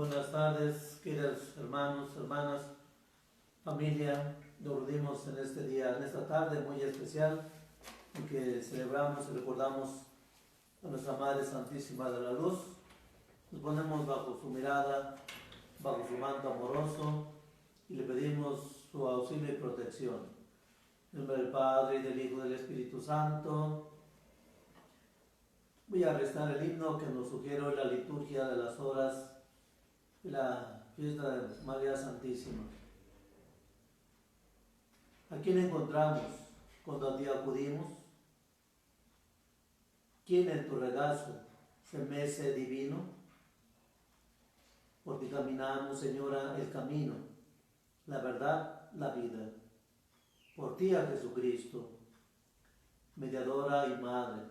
buenas tardes, queridos hermanos, hermanas, familia. Nos reunimos en este día, en esta tarde muy especial, en que celebramos y recordamos a nuestra Madre Santísima de la Luz. Nos ponemos bajo su mirada, bajo su manto amoroso y le pedimos su auxilio y protección. En nombre del Padre, y del Hijo, y del Espíritu Santo. Voy a restar el himno que nos sugiere hoy la liturgia de las horas de la fiesta de María Santísima. ¿A quién encontramos cuando a ti acudimos? ¿Quién en tu regazo se mece divino? Por ti caminamos, Señora, el camino, la verdad, la vida. Por ti a Jesucristo, mediadora y madre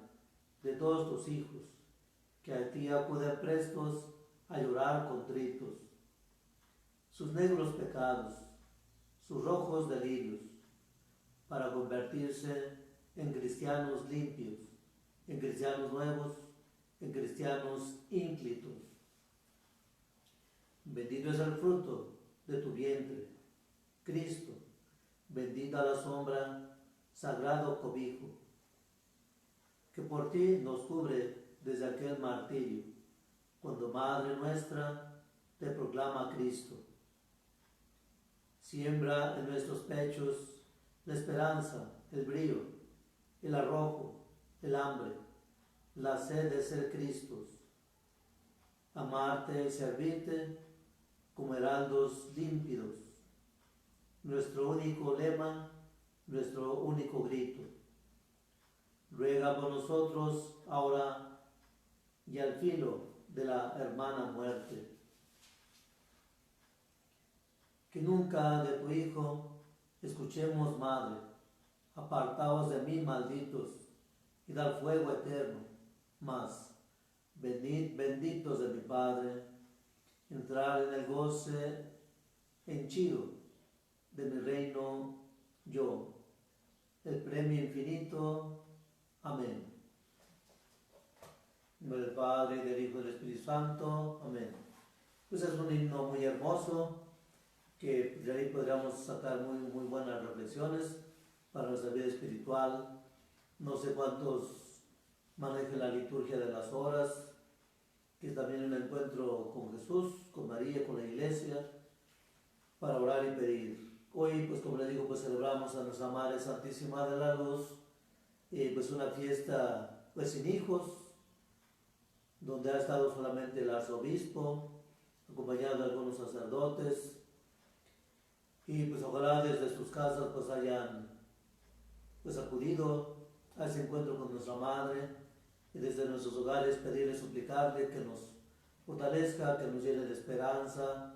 de todos tus hijos, que a ti acuden prestos a llorar contritos, sus negros pecados, sus rojos delirios, para convertirse en cristianos limpios, en cristianos nuevos, en cristianos ínclitos. Bendito es el fruto de tu vientre, Cristo, bendita la sombra, sagrado cobijo, que por ti nos cubre desde aquel martirio, cuando Madre nuestra te proclama Cristo. Siembra en nuestros pechos la esperanza, el brío, el arrojo, el hambre, la sed de ser Cristos. Amarte y servirte como heraldos límpidos, nuestro único lema, nuestro único grito. Ruega por nosotros ahora y al filo de la hermana muerte. Que nunca de tu Hijo escuchemos, Madre, apartaos de mí, malditos, y del fuego eterno, mas, benditos de mi Padre, entrar en el goce henchido de mi reino yo, el premio infinito. Amén. En nombre del Padre, y del Hijo, y del Espíritu Santo. Amén. Pues es un himno muy hermoso, que de ahí podríamos sacar muy buenas reflexiones para nuestra vida espiritual. No sé cuántos manejen la liturgia de las horas, que es también un encuentro con Jesús, con María, con la Iglesia, para orar y pedir. Hoy, pues como les digo, pues celebramos a nuestra Madre Santísima de la Luz, pues una fiesta pues sin hijos, donde ha estado solamente el arzobispo, acompañado de algunos sacerdotes, y pues ojalá desde sus casas pues hayan pues acudido a ese encuentro con nuestra Madre, y desde nuestros hogares pedirle, suplicarle que nos fortalezca, que nos llene de esperanza,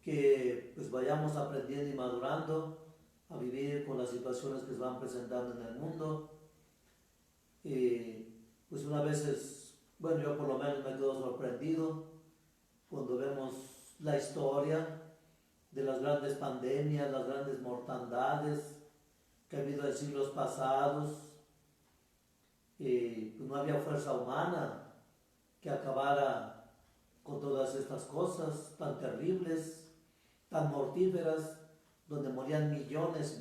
que pues vayamos aprendiendo y madurando a vivir con las situaciones que se van presentando en el mundo. Pues una vez, bueno, yo por lo menos me quedo sorprendido cuando vemos la historia de las grandes pandemias, las grandes mortandades que ha habido en siglos pasados. Pues no había fuerza humana que acabara con todas estas cosas tan terribles, tan mortíferas, donde morían millones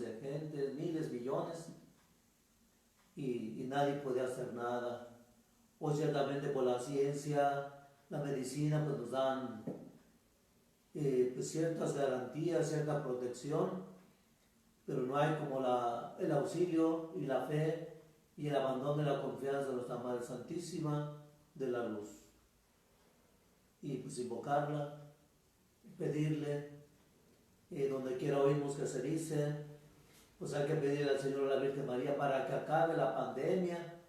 de gente, miles, millones, y nadie podía hacer nada. O ciertamente por la ciencia, la medicina, pues nos dan pues ciertas garantías, cierta protección, pero no hay como el auxilio y la fe y el abandono y la confianza de nuestra Madre Santísima de la Luz. Y pues invocarla, pedirle, donde quiera oímos que se dice, pues hay que pedirle al Señor, a la Virgen María, para que acabe la pandemia.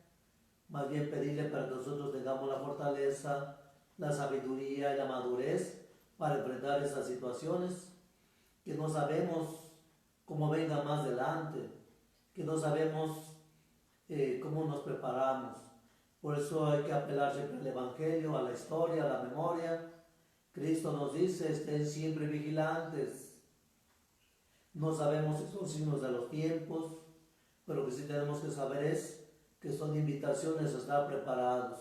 Más bien pedirle para que nosotros tengamos la fortaleza, la sabiduría y la madurez para enfrentar esas situaciones, que no sabemos cómo venga más adelante, que no sabemos cómo nos preparamos. Por eso hay que apelar siempre al Evangelio, a la historia, a la memoria. Cristo nos dice, estén siempre vigilantes. No sabemos si son signos de los tiempos, pero que sí tenemos que saber es que son invitaciones a estar preparados.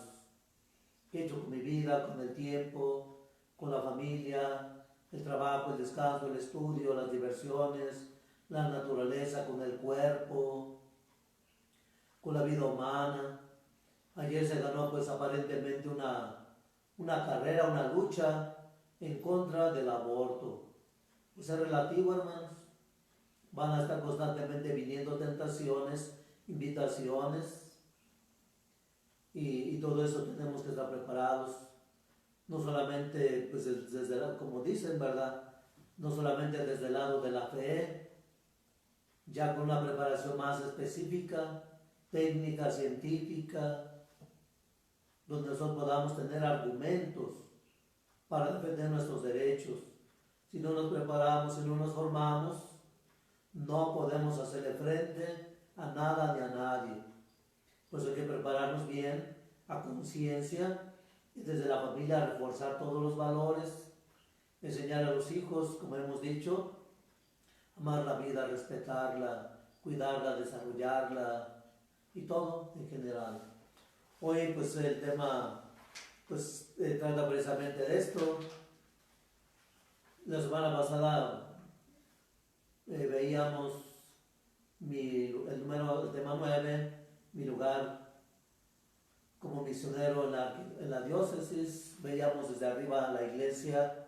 ¿Qué he hecho con mi vida, con el tiempo, con la familia, el trabajo, el descanso, el estudio, las diversiones, la naturaleza, con el cuerpo, con la vida humana? Ayer se ganó pues aparentemente una carrera, una lucha en contra del aborto. Pues es relativo, hermanos. Van a estar constantemente viniendo tentaciones, invitaciones, y todo eso tenemos que estar preparados. No solamente, pues como dicen, ¿verdad? No solamente desde el lado de la fe, ya con una preparación más específica, técnica, científica, donde nosotros podamos tener argumentos para defender nuestros derechos. Si no nos preparamos, si no nos formamos, no podemos hacerle frente a nada ni a nadie. Pues hay que prepararnos bien, a conciencia, y desde la familia reforzar todos los valores, enseñar a los hijos, como hemos dicho, amar la vida, respetarla, cuidarla, desarrollarla y todo en general. Hoy pues el tema pues trata precisamente de esto. La semana pasada veíamos el tema 9, mi lugar como misionero en la diócesis. Veíamos desde arriba la iglesia,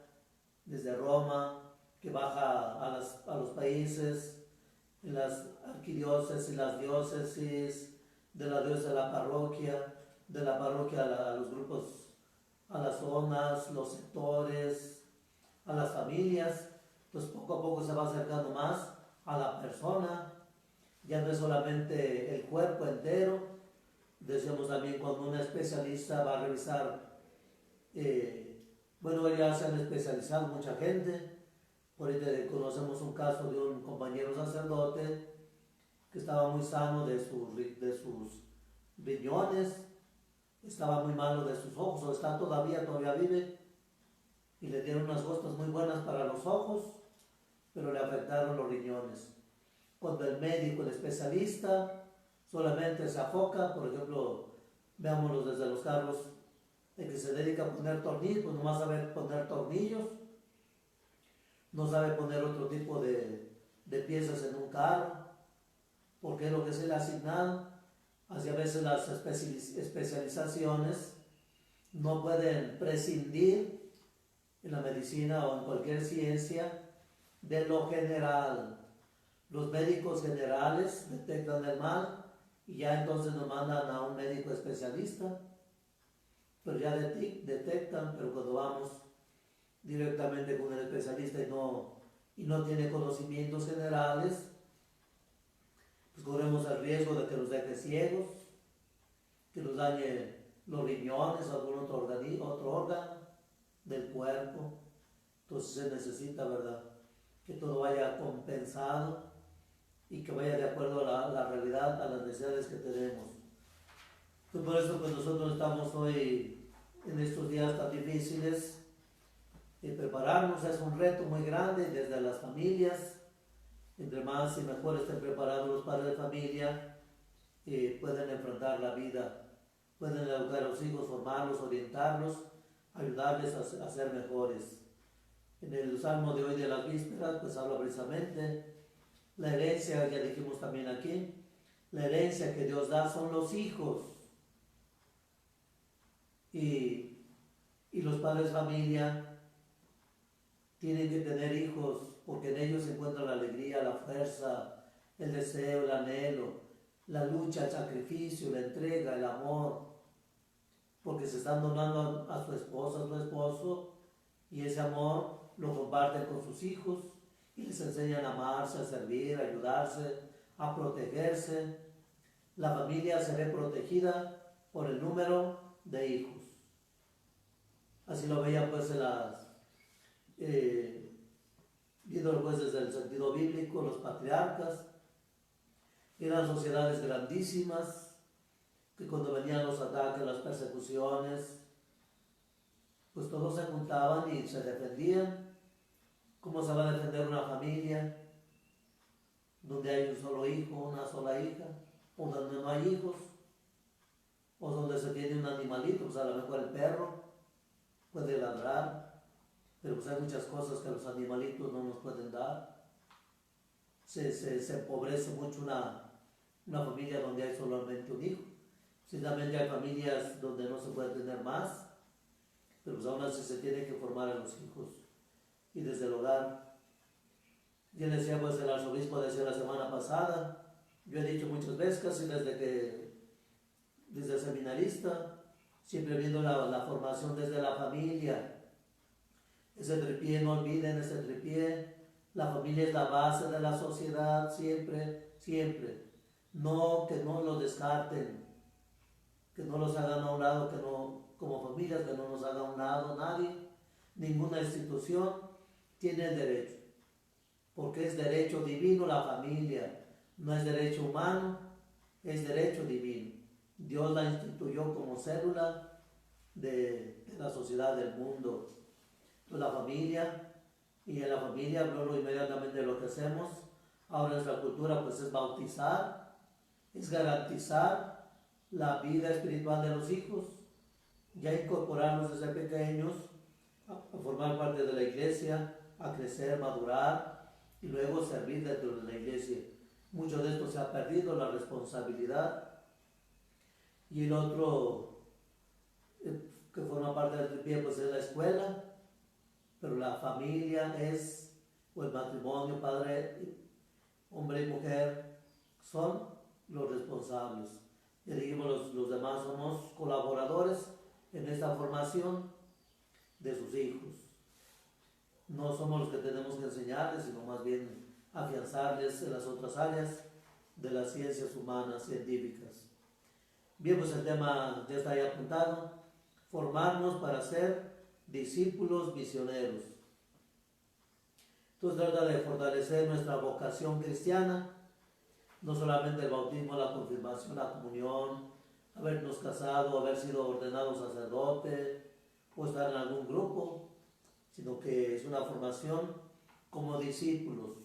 desde Roma, que baja a los países, en las arquidiócesis, las diócesis, de la diócesis a la parroquia, de la parroquia a los grupos, a las zonas, los sectores, a las familias. Entonces poco a poco se va acercando más a la persona. Ya no es solamente el cuerpo entero. Decíamos también cuando un especialista va a revisar, bueno, ya se han especializado mucha gente. Por ahí conocemos un caso de un compañero sacerdote que estaba muy sano de sus riñones, estaba muy malo de sus ojos, o está todavía vive, y le dieron unas gotas muy buenas para los ojos, pero le afectaron los riñones. Cuando el médico, el especialista, solamente se afoca, por ejemplo, veámoslo desde los carros, el que se dedica a poner tornillos, pues nomás sabe poner tornillos, no sabe poner otro tipo de piezas en un carro, porque es lo que se le ha asignado. Así a veces las especializaciones no pueden prescindir en la medicina o en cualquier ciencia de lo general. Los médicos generales detectan el mal y ya entonces nos mandan a un médico especialista, pero ya detectan, pero cuando vamos directamente con el especialista y no tiene conocimientos generales, pues corremos el riesgo de que nos deje ciegos, que nos dañe los riñones o algún otro órgano del cuerpo. Entonces se necesita, ¿verdad?, que todo vaya compensado y que vaya de acuerdo a la realidad, a las necesidades que tenemos. Entonces por eso pues nosotros estamos hoy en estos días tan difíciles, y prepararnos es un reto muy grande desde las familias. Entre más y mejor estén preparados los padres de familia, pueden enfrentar la vida, pueden educar a los hijos, formarlos, orientarlos, ayudarles a ser mejores. En el salmo de hoy de las vísperas pues habla precisamente la herencia, ya dijimos también aquí, la herencia que Dios da son los hijos, y los padres de familia tienen que tener hijos porque en ellos se encuentra la alegría, la fuerza, el deseo, el anhelo, la lucha, el sacrificio, la entrega, el amor, porque se están donando a su esposa, a su esposo, y ese amor lo comparten con sus hijos y les enseñan a amarse, a servir, a ayudarse, a protegerse. La familia se ve protegida por el número de hijos. Así lo veía pues en las... viendo pues desde el sentido bíblico, los patriarcas eran sociedades grandísimas que cuando venían los ataques, las persecuciones, pues todos se juntaban y se defendían. ¿Cómo se va a defender una familia donde hay un solo hijo, una sola hija, o donde no hay hijos? o donde se tiene un animalito, pues a lo mejor el perro puede ladrar, pero pues hay muchas cosas que los animalitos no nos pueden dar. Se empobrece mucho una familia donde hay solamente un hijo. Ciertamente hay familias donde no se puede tener más, pero pues aún así se tiene que formar a los hijos. Y desde el hogar, yo decía, pues el arzobispo decía la semana pasada, yo he dicho muchas veces, casi desde seminarista, siempre viendo la formación desde la familia. Ese tripié, no olviden ese tripié, la familia es la base de la sociedad, siempre, siempre. No, que no lo descarten, que no los hagan a un lado, que no, como familias, que no nos haga a un lado nadie, ninguna institución tiene el derecho, porque es derecho divino la familia, no es derecho humano, es derecho divino. Dios la instituyó como célula de la sociedad del mundo. Entonces la familia, y en la familia, luego inmediatamente lo que hacemos, ahora nuestra cultura pues es bautizar, es garantizar la vida espiritual de los hijos, ya incorporarlos desde pequeños a formar parte de la iglesia, a crecer, madurar y luego servir dentro de la iglesia. Mucho de esto se ha perdido, la responsabilidad. Y el otro que forma parte del tripié pues es la escuela, pero la familia es, o el matrimonio, padre, hombre y mujer, son los responsables. Y dijimos, los demás somos colaboradores en esta formación de sus hijos. No somos los que tenemos que enseñarles, sino más bien afianzarles en las otras áreas de las ciencias humanas, científicas. Bien, pues el tema ya está ahí apuntado, formarnos para ser discípulos misioneros. Entonces trata de fortalecer nuestra vocación cristiana, no solamente el bautismo, la confirmación, la comunión, habernos casado, haber sido ordenado sacerdote o estar en algún grupo, sino que es una formación como discípulos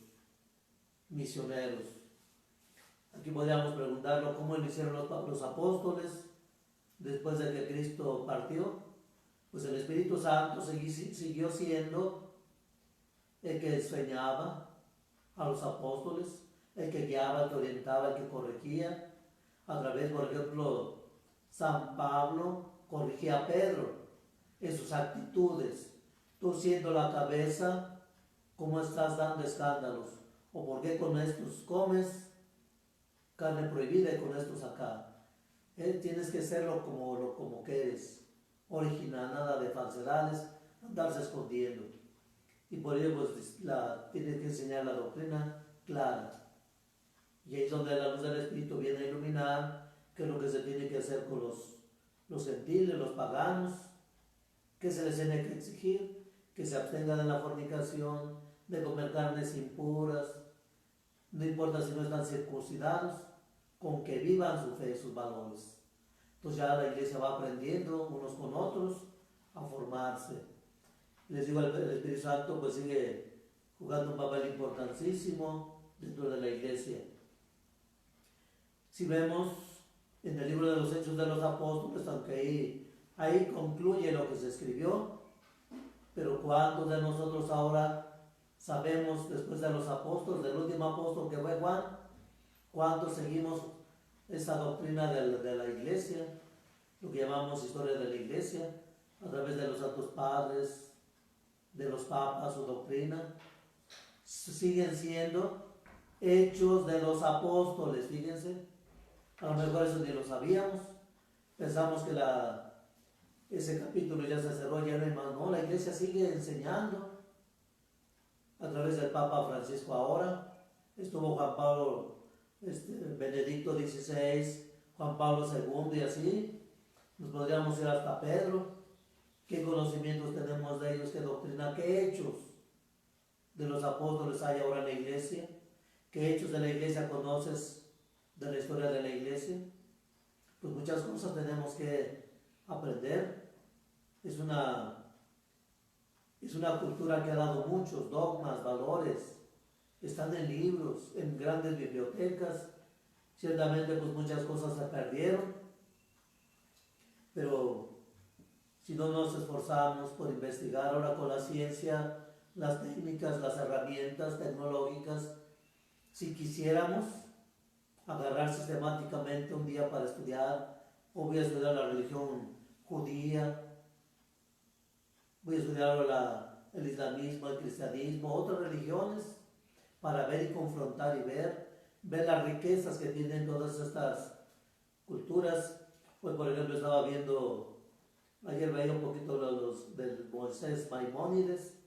misioneros. Aquí podríamos preguntarlo, ¿cómo lo hicieron los apóstoles después de que Cristo partió? Pues el Espíritu Santo siguió siendo el que enseñaba a los apóstoles, el que guiaba, el que orientaba, el que corregía. A través, por ejemplo, San Pablo corrigía a Pedro en sus actitudes. Tú siendo la cabeza, ¿cómo estás dando escándalos? ¿O por qué con estos comes carne prohibida y con estos acá? Tienes que serlo como que eres, original, nada de falsedades, andarse escondiendo. Y por ello pues, tienes que enseñar la doctrina clara. Y ahí es donde la luz del Espíritu viene a iluminar qué es lo que se tiene que hacer con los gentiles, los paganos, qué se les tiene que exigir, que se abstengan de la fornicación, de comer carnes impuras, no importa si no están circuncidados, con que vivan su fe y sus valores. Entonces ya la iglesia va aprendiendo unos con otros a formarse. Les digo, el Espíritu Santo pues sigue jugando un papel importantísimo dentro de la iglesia. Si vemos en el libro de los Hechos de los Apóstoles, aunque ahí concluye lo que se escribió, pero ¿cuántos de nosotros ahora sabemos después de los apóstoles, del último apóstol que fue Juan, cuántos seguimos esa doctrina de la iglesia, lo que llamamos historia de la iglesia, a través de los santos padres, de los papas, su doctrina, siguen siendo hechos de los apóstoles, fíjense, a lo mejor eso ni lo sabíamos, pensamos que ese capítulo ya se cerró, ya no hay más, no, la iglesia sigue enseñando, a través del Papa Francisco ahora, estuvo Juan Pablo, Benedicto XVI, Juan Pablo II y así, nos podríamos ir hasta Pedro. ¿Qué conocimientos tenemos de ellos? ¿Qué doctrina? ¿Qué hechos de los apóstoles hay ahora en la iglesia? ¿Qué hechos de la iglesia conoces de la historia de la iglesia? Pues muchas cosas tenemos que aprender. Es una cultura que ha dado muchos dogmas, valores. Están en libros, en grandes bibliotecas. Ciertamente pues muchas cosas se perdieron. pero si no nos esforzamos por investigar ahora con la ciencia, las técnicas, las herramientas tecnológicas, si quisiéramos agarrar sistemáticamente un día para estudiar, o voy a estudiar la religión judía, voy a estudiar el islamismo, el cristianismo, otras religiones, para ver y confrontar y ver las riquezas que tienen todas estas culturas. Pues por ejemplo estaba viendo, ayer veía un poquito del Moisés Maimónides,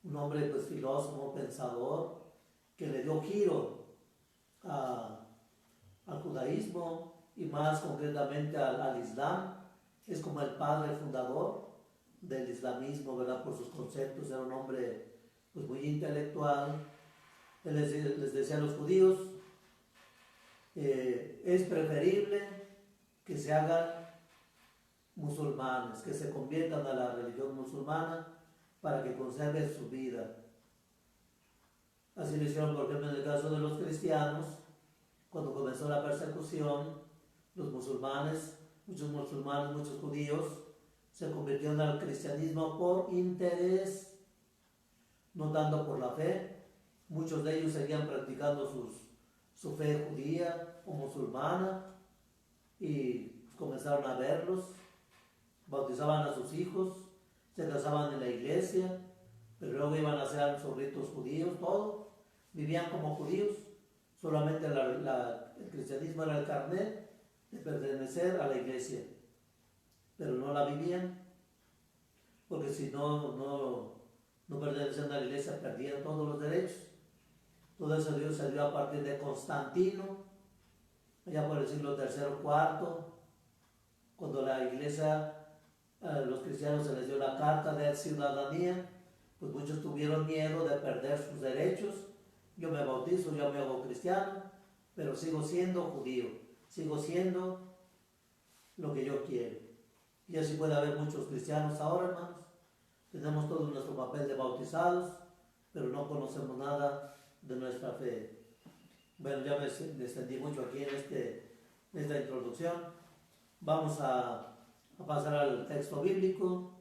un hombre pues filósofo, pensador, que le dio giro al judaísmo y más concretamente al Islam. Es como el padre fundador del islamismo, ¿verdad? Por sus conceptos, era un hombre pues muy intelectual. Él les decía a los judíos, es preferible que se hagan musulmanes, que se conviertan a la religión musulmana para que conserven su vida. Así lo hicieron, por ejemplo, en el caso de los cristianos, cuando comenzó la persecución, los musulmanes, muchos judíos, se convirtieron al cristianismo por interés, no tanto por la fe. Muchos de ellos seguían practicando su fe judía o musulmana y comenzaron a verlos, bautizaban a sus hijos, se casaban en la iglesia, pero luego iban a hacer sus ritos judíos, todo. Vivían como judíos, solamente el cristianismo era el carnet de pertenecer a la iglesia, pero no la vivían, porque si no pertenecían a la iglesia perdían todos los derechos. Todo eso se dio a partir de Constantino, allá por el siglo III o IV, cuando la iglesia, a los cristianos se les dio la carta de ciudadanía, pues muchos tuvieron miedo de perder sus derechos. Yo me bautizo, yo me hago cristiano, pero sigo siendo judío, sigo siendo lo que yo quiero. Y así puede haber muchos cristianos ahora, hermanos. Tenemos todo nuestro papel de bautizados, pero no conocemos nada de nuestra fe. Bueno, ya me extendí mucho aquí en esta introducción. Vamos a pasar al texto bíblico.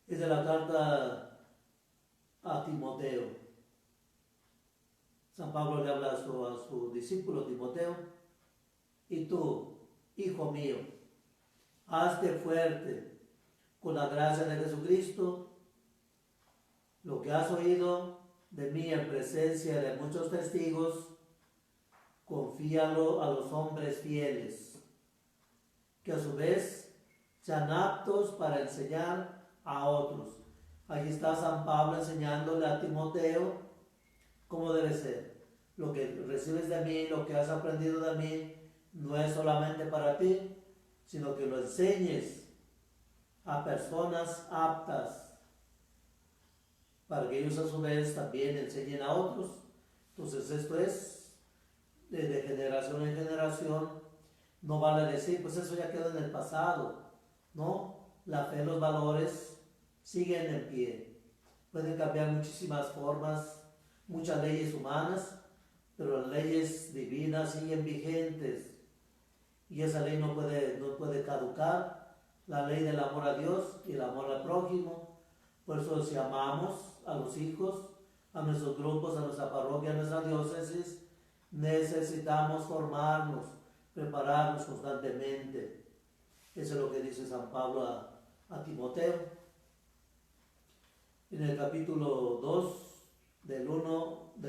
Es de la carta a Timoteo. San Pablo le habla a su discípulo Timoteo. Y tú, hijo mío, hazte fuerte con la gracia de Jesucristo. Lo que has oído de mí en presencia de muchos testigos, confíalo a los hombres fieles, que a su vez sean aptos para enseñar a otros. Aquí está San Pablo enseñándole a Timoteo cómo debe ser. Lo que recibes de mí, lo que has aprendido de mí, no es solamente para ti, sino que lo enseñes a personas aptas, para que ellos a su vez también enseñen a otros. Entonces esto es de generación en generación. No vale decir, pues eso ya quedó en el pasado. No, la fe, los valores siguen en pie. Pueden cambiar muchísimas formas, muchas leyes humanas, pero las leyes divinas siguen vigentes. Y esa ley no puede caducar. La ley del amor a Dios y el amor al prójimo. Por eso si amamos a los hijos, a nuestros grupos, a nuestra parroquia, a nuestra diócesis, necesitamos formarnos, prepararnos constantemente. Eso es lo que dice San Pablo a Timoteo. En el capítulo 2, del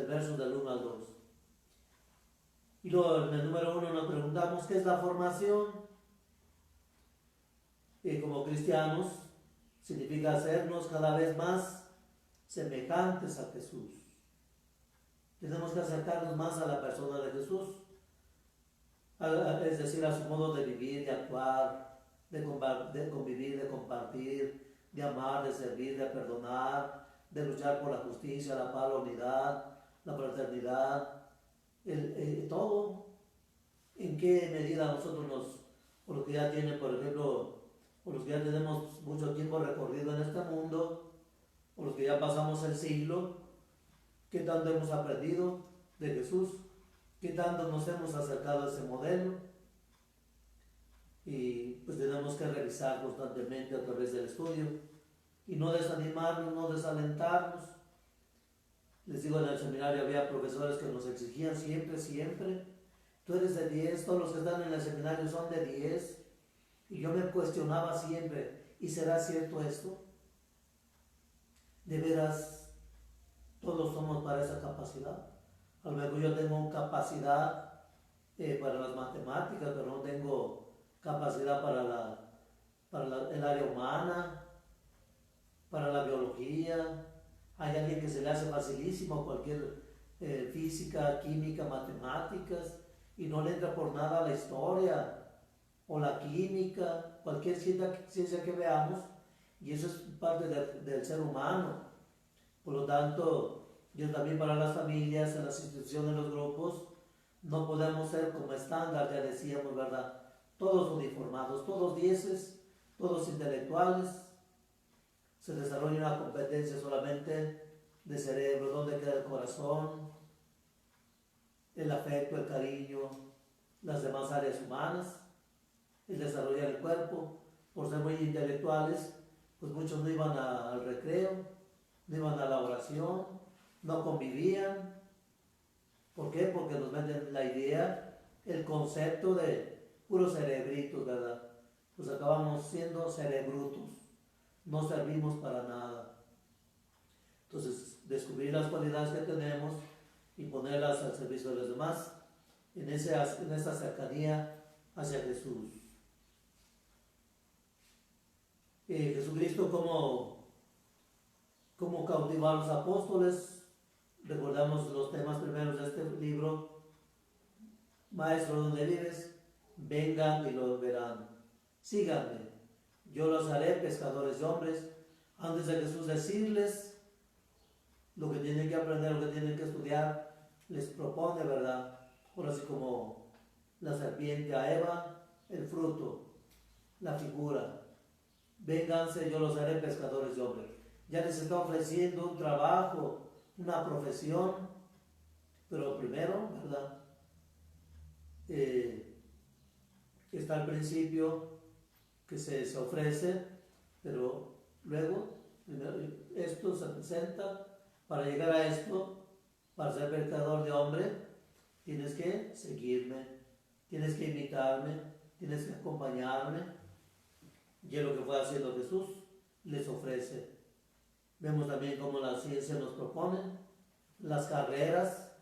verso del 1 al 2. Y luego en el número 1 nos preguntamos, ¿qué es la formación? Y como cristianos, significa hacernos cada vez más semejantes a Jesús. Tenemos que acercarnos más a la persona de Jesús, es decir, a su modo de vivir, de actuar, de convivir, de compartir, de amar, de servir, de perdonar, de luchar por la justicia, la paz, la unidad, la fraternidad, todo. ¿En qué medida nosotros por los que ya tienen, por ejemplo, por los que ya tenemos mucho tiempo recorrido en este mundo, por los que ya pasamos el siglo, qué tanto hemos aprendido de Jesús, qué tanto nos hemos acercado a ese modelo? y pues tenemos que revisar constantemente a través del estudio y no desanimarnos, no desalentarnos. Les digo, en el seminario había profesores que nos exigían siempre, siempre, tú eres de 10, todos los que están en el seminario son de 10, y yo me cuestionaba siempre, ¿y será cierto esto? ¿De veras todos somos para esa capacidad? A lo mejor yo tengo capacidad para las matemáticas, pero no tengo capacidad para el área humana, para la biología. Hay alguien que se le hace facilísimo cualquier física, química, matemáticas, y no le entra por nada la historia o la química, cualquier ciencia que veamos, y eso es parte del ser humano. Por lo tanto, yo también para las familias, en las instituciones, en los grupos, no podemos ser como estándar, ya decíamos, ¿verdad? Todos uniformados, todos dieces, todos intelectuales. Se desarrolla una competencia solamente de cerebro, donde queda el corazón, el afecto, el cariño, las demás áreas humanas, el desarrollar el cuerpo. Por ser muy intelectuales, pues muchos no iban al recreo, no iban a la oración, no convivían. ¿Por qué? Porque nos venden la idea, el concepto de puros cerebritos, ¿verdad? Pues acabamos siendo cerebrutos, no servimos para nada. Entonces, descubrir las cualidades que tenemos y ponerlas al servicio de los demás en esa cercanía hacia Jesús. Jesucristo, como cautivó a los apóstoles. Recordamos los temas primeros de este libro. Maestro, ¿dónde vives? Vengan y lo verán. Síganme, yo los haré pescadores de hombres. Antes de Jesús decirles lo que tienen que aprender, lo que tienen que estudiar, les propone, ¿verdad? Por así como la serpiente a Eva, el fruto, la figura. Vénganse, yo los haré pescadores de hombres. Ya les está ofreciendo un trabajo, una profesión, pero primero, ¿verdad? Está al principio que se ofrece, pero luego esto se presenta. Para llegar a esto, para ser pescador de hombre, tienes que seguirme, tienes que imitarme, tienes que acompañarme. Y es lo que fue haciendo Jesús, les ofrece. Vemos también cómo la ciencia nos propone las carreras,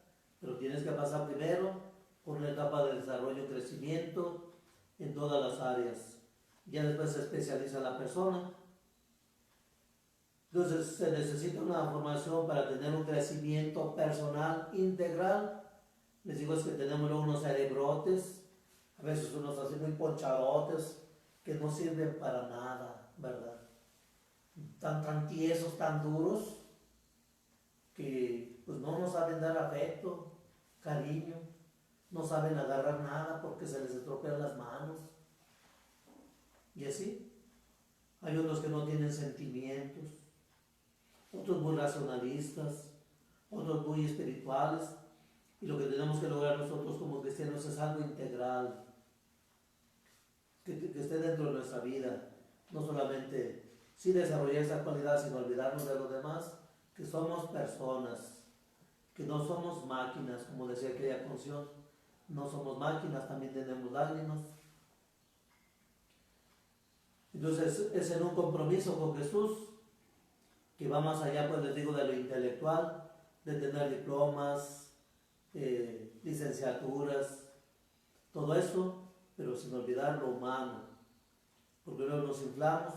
pero tienes que pasar primero por una etapa de desarrollo y crecimiento en todas las áreas. Ya después se especializa la persona. Entonces se necesita una formación para tener un crecimiento personal integral. Les digo, es que tenemos unos cerebrotes, a veces unos así muy ponchadotes, que no sirven para nada, ¿verdad? Tan tiesos, tan duros, que pues no nos saben dar afecto, cariño, no saben agarrar nada porque se les estropean las manos. Y así, hay unos que no tienen sentimientos, otros muy racionalistas, otros muy espirituales, y lo que tenemos que lograr nosotros como cristianos es algo integral, que esté dentro de nuestra vida, no solamente sí desarrollar esa cualidad sin olvidarnos de los demás, que somos personas, que no somos máquinas, como decía aquella canción, no somos máquinas, también tenemos lágrimas. Entonces es en un compromiso con Jesús que va más allá, pues les digo, de lo intelectual, de tener diplomas, licenciaturas, todo eso, pero sin olvidar lo humano, porque luego nos inflamos,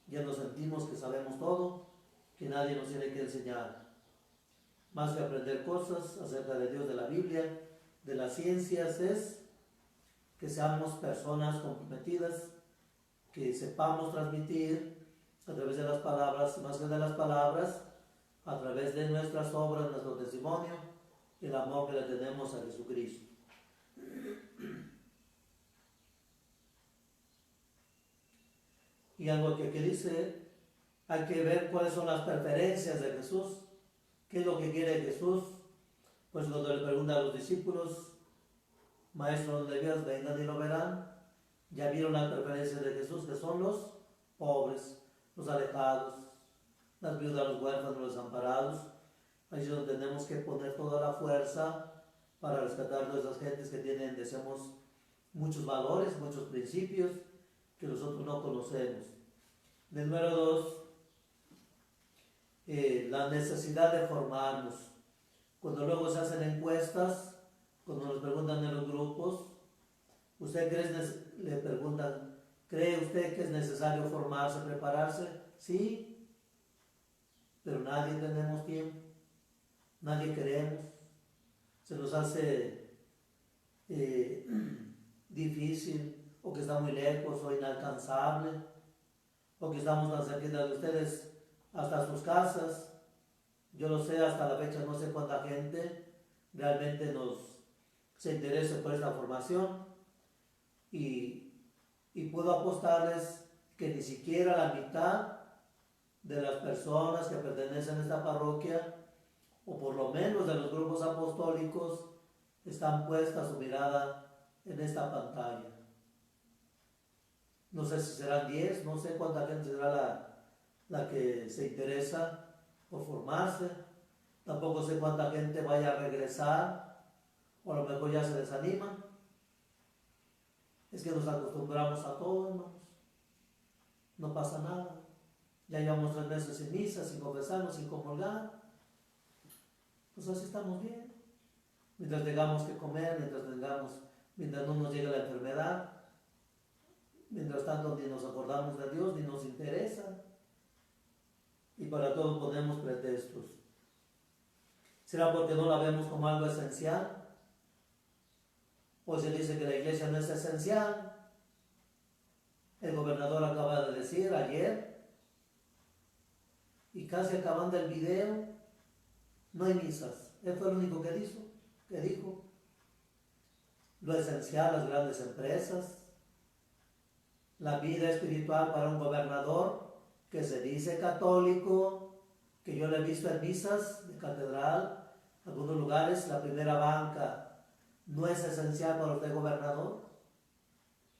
ya nos sentimos que sabemos todo, que nadie nos tiene que enseñar. Más que aprender cosas acerca de Dios, de la Biblia, de las ciencias, es que seamos personas comprometidas, que sepamos transmitir a través de las palabras, más que de las palabras, a través de nuestras obras, nuestro testimonio, el amor que le tenemos a Jesucristo. Y algo que dice, hay que ver cuáles son las preferencias de Jesús, qué es lo que quiere Jesús. Pues cuando le pregunta a los discípulos, Maestro, ¿dónde vives? Vengan y lo verán. Ya vieron las preferencias de Jesús, que son los pobres, los alejados, las viudas, los huérfanos, los desamparados. Ahí es donde tenemos que poner toda la fuerza para rescatar a esas gentes que tienen, decimos, muchos valores, muchos principios que nosotros no conocemos. El número 2, la necesidad de formarnos. Cuando luego se hacen encuestas, cuando nos preguntan en los grupos, le preguntan, ¿cree usted que es necesario formarse, prepararse? Sí, pero nadie tenemos tiempo, nadie queremos. Se nos hace difícil, o que está muy lejos, o inalcanzable, o que estamos tan cerquita de ustedes hasta sus casas. Yo lo sé, hasta la fecha no sé cuánta gente realmente se interesa por esta formación, y puedo apostarles que ni siquiera la mitad de las personas que pertenecen a esta parroquia, o por lo menos de los grupos apostólicos, están puestas su mirada en esta pantalla. No sé si serán 10, no sé cuánta gente será la que se interesa por formarse. Tampoco sé cuánta gente vaya a regresar, o a lo mejor ya se desaniman. Es que nos acostumbramos a todo, hermanos. No pasa nada. Ya llevamos 3 meses sin misa, sin confesarnos, sin comulgar. Pues así estamos bien. Mientras tengamos que comer, mientras no nos llegue la enfermedad, mientras tanto ni nos acordamos de Dios, ni nos interesa. Y para todo ponemos pretextos. ¿Será porque no la vemos como algo esencial? Pues se dice que la iglesia no es esencial. El gobernador acaba de decir ayer, y casi acabando el video, no hay misas. Él fue el único que dijo. Lo esencial, las grandes empresas, la vida espiritual para un gobernador que se dice católico, que yo lo he visto en misas de catedral, en algunos lugares, la primera banca no es esencial para usted, gobernador.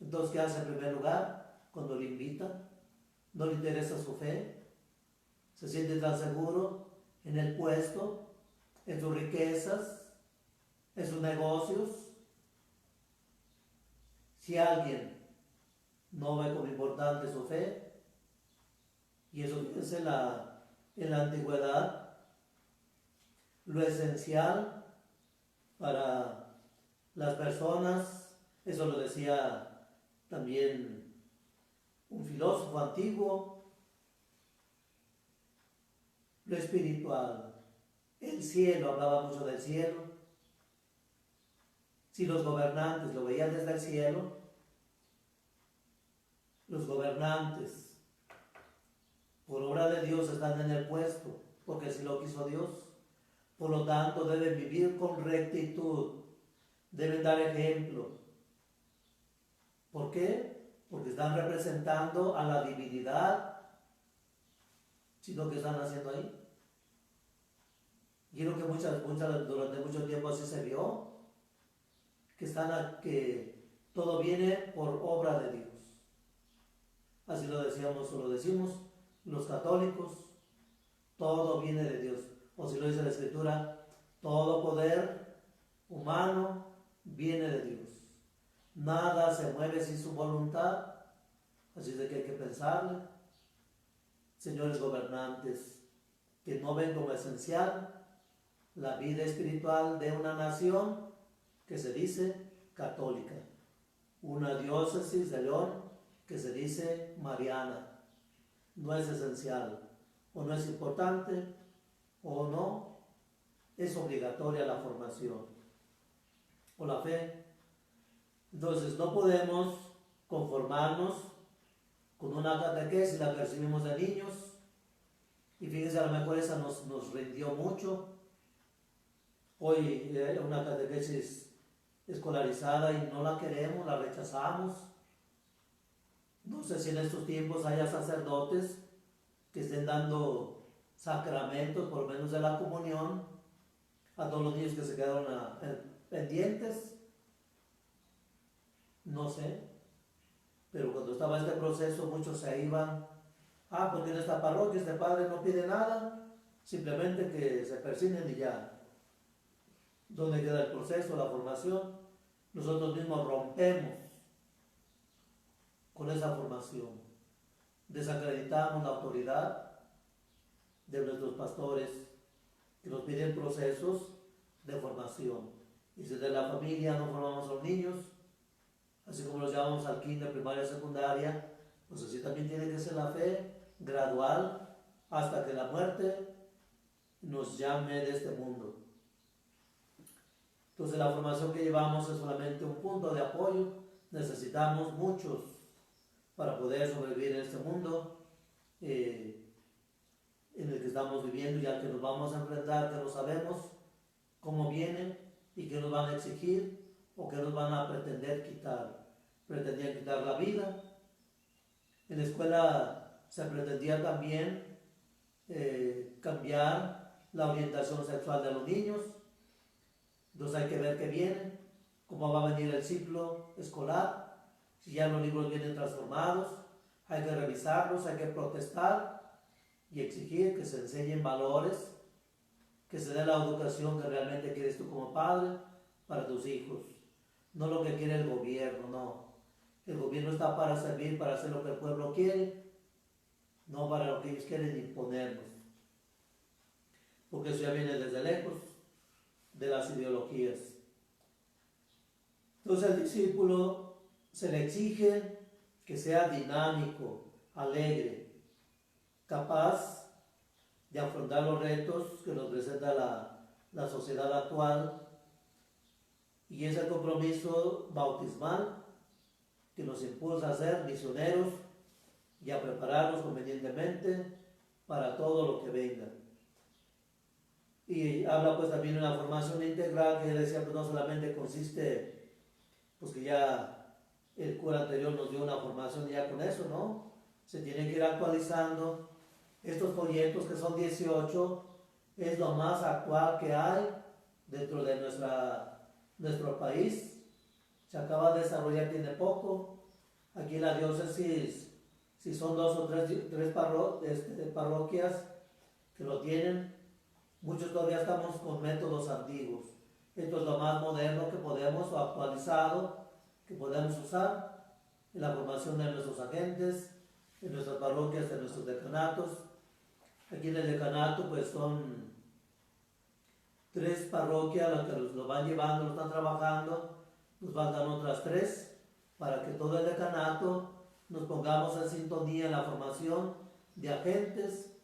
Entonces, ¿qué hace en primer lugar? Cuando le invitan, no le interesa su fe, se siente tan seguro en el puesto, en sus riquezas, en sus negocios. Si alguien no ve como importante su fe, y eso es en la antigüedad, lo esencial para las personas, eso lo decía también un filósofo antiguo, lo espiritual, el cielo, hablaba mucho del cielo. Si los gobernantes lo veían desde el cielo, los gobernantes, por obra de Dios, están en el puesto, porque así lo quiso Dios. Por lo tanto, deben vivir con rectitud, deben dar ejemplo. ¿Por qué? Porque están representando a la divinidad, sino que están haciendo ahí. Quiero que durante mucho tiempo así se vio, que todo viene por obra de Dios. Así lo decimos los católicos, todo viene de Dios. O si lo dice la Escritura, todo poder humano viene de Dios. Nada se mueve sin su voluntad, así de que hay que pensarle. Señores gobernantes, que no ven como esencial la vida espiritual de una nación que se dice católica, una diócesis de León que se dice mariana. No es esencial, o no es importante, o no es obligatoria la formación o la fe. Entonces no podemos conformarnos con una catequesis, la que recibimos de niños, y fíjense, a lo mejor esa nos rindió mucho. Hoy una catequesis escolarizada y no la queremos, la rechazamos. No sé si en estos tiempos haya sacerdotes que estén dando sacramentos, por lo menos de la comunión, a todos los niños que se quedaron pendientes. No sé. Pero cuando estaba este proceso, muchos se iban, porque en esta parroquia este padre no pide nada, simplemente que se persignen y ya. ¿Dónde queda el proceso, la formación? Nosotros mismos rompemos con esa formación. Desacreditamos la autoridad de nuestros pastores que nos piden procesos de formación. Y si de la familia no formamos a los niños, así como los llevamos al kinder, primaria, secundaria, pues así también tiene que ser la fe gradual hasta que la muerte nos llame de este mundo. Entonces la formación que llevamos es solamente un punto de apoyo. Necesitamos muchos para poder sobrevivir en este mundo en el que estamos viviendo y al que nos vamos a enfrentar, que no sabemos cómo vienen y qué nos van a exigir o qué nos van a pretender quitar. Pretendían quitar la vida. En la escuela se pretendía también cambiar la orientación sexual de los niños. Entonces hay que ver qué viene, cómo va a venir el ciclo escolar, si ya los libros vienen transformados, hay que revisarlos, hay que protestar y exigir que se enseñen valores, que se dé la educación que realmente quieres tú como padre para tus hijos, no lo que quiere el gobierno, no. El gobierno está para servir, para hacer lo que el pueblo quiere, no para lo que ellos quieren imponernos, porque eso ya viene desde lejos de las ideologías. Entonces al discípulo se le exige que sea dinámico, alegre, capaz de afrontar los retos que nos presenta la sociedad actual, y es el compromiso bautismal que nos impulsa a ser misioneros y a prepararnos convenientemente para todo lo que venga. Y habla pues también de una formación integral que decía pues no solamente consiste, pues que ya el cura anterior nos dio una formación ya con eso, ¿no? Se tiene que ir actualizando. Estos folletos que son 18 es lo más actual que hay dentro de nuestro país. Se acaba de desarrollar, tiene poco. Aquí en la diócesis, si son 2 o 3 parroquias que lo tienen, muchos todavía estamos con métodos antiguos. Esto es lo más moderno que podemos, o actualizado, que podemos usar en la formación de nuestros agentes, en nuestras parroquias, en nuestros decanatos. Aquí en el decanato pues son 3 parroquias las que lo van llevando, lo están trabajando. Nos faltan otras 3 para que todo el decanato nos pongamos en sintonía en la formación de agentes,